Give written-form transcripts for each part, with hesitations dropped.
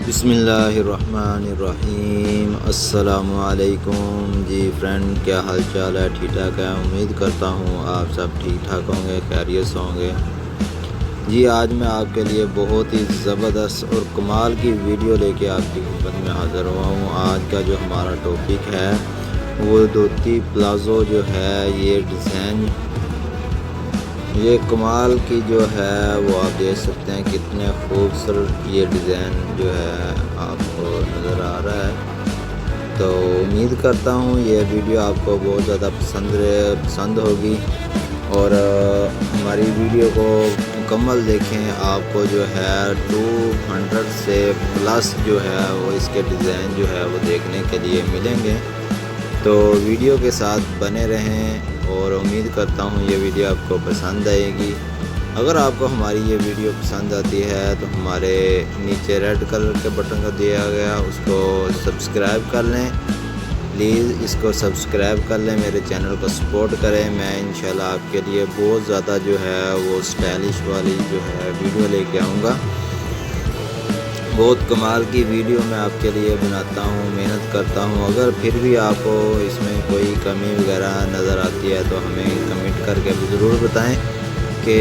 बिस्मिल्लाहिर्रहमानिर्रहीम। अस्सलामु अलैकुम जी फ्रेंड, क्या हाल चाल है? ठीक ठाक है। उम्मीद करता हूँ आप सब ठीक ठाक होंगे, खैरियत से होंगे। जी आज मैं आपके लिए बहुत ही ज़बरदस्त और कमाल की वीडियो लेके आपकी खिदमत में हाज़िर हुआ हूँ। आज का जो हमारा टॉपिक है वो धोती प्लाज़ो जो है, ये डिज़ाइन, ये कमाल की जो है वो आप देख सकते हैं कितने खूबसूरत ये डिज़ाइन जो है आपको नज़र आ रहा है। तो उम्मीद करता हूँ ये वीडियो आपको बहुत ज़्यादा पसंद होगी और हमारी वीडियो को मुकम्मल देखें। आपको जो है 200 से प्लस जो है वो इसके डिज़ाइन जो है वो देखने के लिए मिलेंगे। तो वीडियो के साथ बने रहें और उम्मीद करता हूँ ये वीडियो आपको पसंद आएगी। अगर आपको हमारी ये वीडियो पसंद आती है तो हमारे नीचे रेड कलर के बटन को दिया गया उसको सब्सक्राइब कर लें। प्लीज़ इसको सब्सक्राइब कर लें, मेरे चैनल को सपोर्ट करें। मैं इंशाल्लाह आपके लिए बहुत ज़्यादा जो है वो स्टाइलिश वाली जो है वीडियो लेके आऊँगा। बहुत कमाल की वीडियो मैं आपके लिए बनाता हूँ, मेहनत करता हूँ। अगर फिर भी आपको इसमें कोई कमी वगैरह नज़र आती है तो हमें कमेंट करके ज़रूर बताएं कि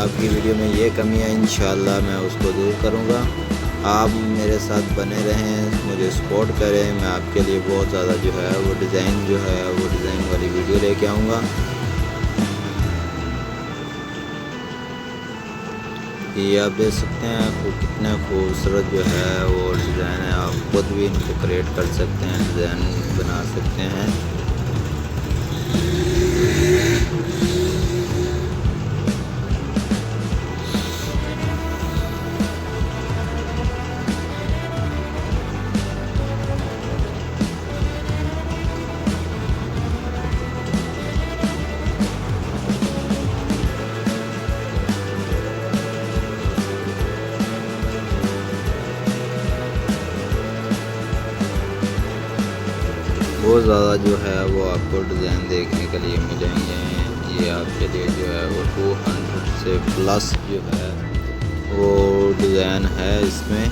आपकी वीडियो में ये कमी है। इंशाल्लाह मैं उसको दूर करूँगा। आप मेरे साथ बने रहें, मुझे सपोर्ट करें। मैं आपके लिए बहुत ज़्यादा जो है वो डिज़ाइन वाली वीडियो लेके आऊँगा। ये आप देख सकते हैं वो कितने खूबसूरत जो है वो डिज़ाइन है। आप खुद भी इनको क्रिएट कर सकते हैं, डिज़ाइन बना सकते हैं। बहुत ज़्यादा जो है वो आपको डिज़ाइन देखने के लिए मिलेंगे। ये आपके लिए जो है वो 200 से प्लस जो है वो डिज़ाइन है इसमें।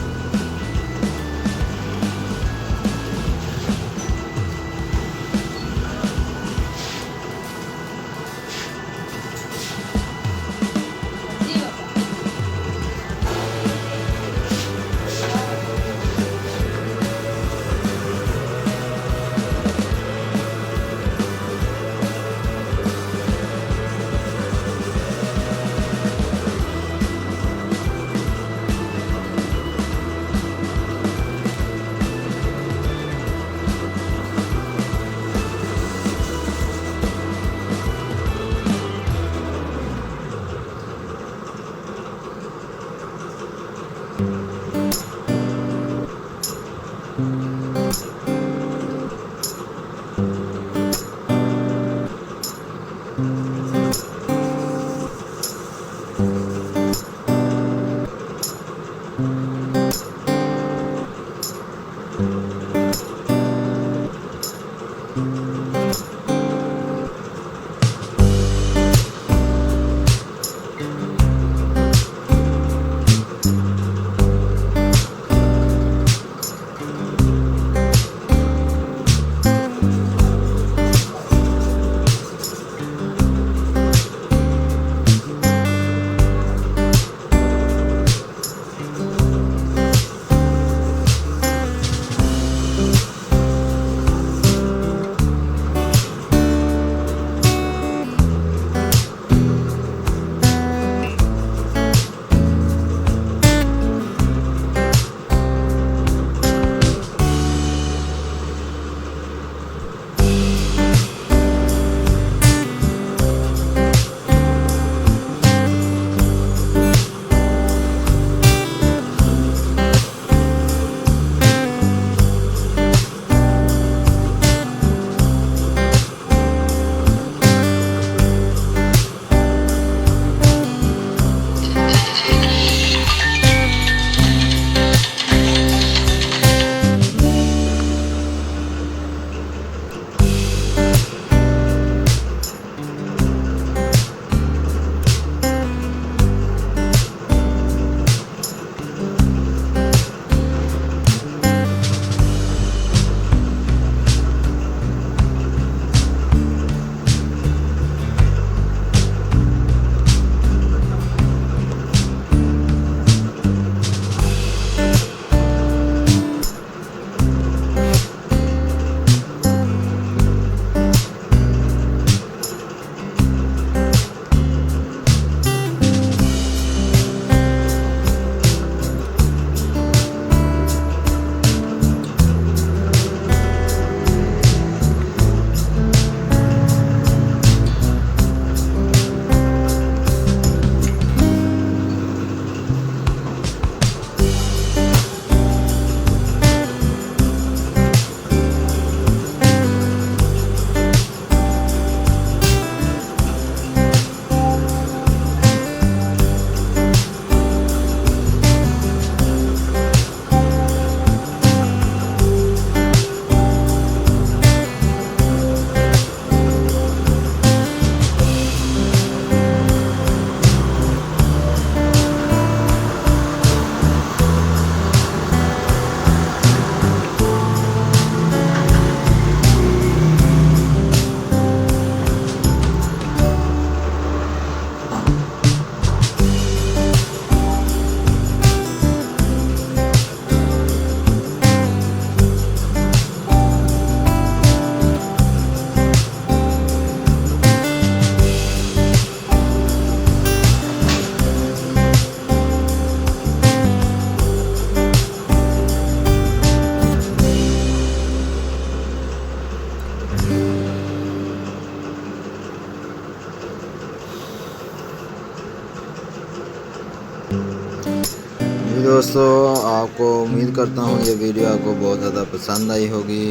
दोस्तों, आपको उम्मीद करता हूँ ये वीडियो आपको बहुत ज़्यादा पसंद आई होगी।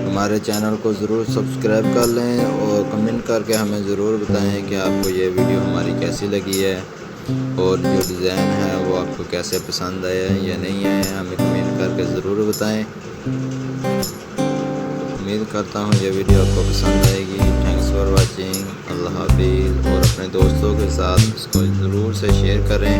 हमारे चैनल को ज़रूर सब्सक्राइब कर लें और कमेंट करके हमें ज़रूर बताएं कि आपको ये वीडियो हमारी कैसी लगी है और जो डिज़ाइन है वो आपको कैसे पसंद आया है या नहीं आया, हमें कमेंट करके ज़रूर बताएं। उम्मीद करता हूँ ये वीडियो आपको पसंद आएगी। Thanks for watching. अल्लाह हाफिज़। और अपने दोस्तों के साथ इसको ज़रूर से शेयर करें।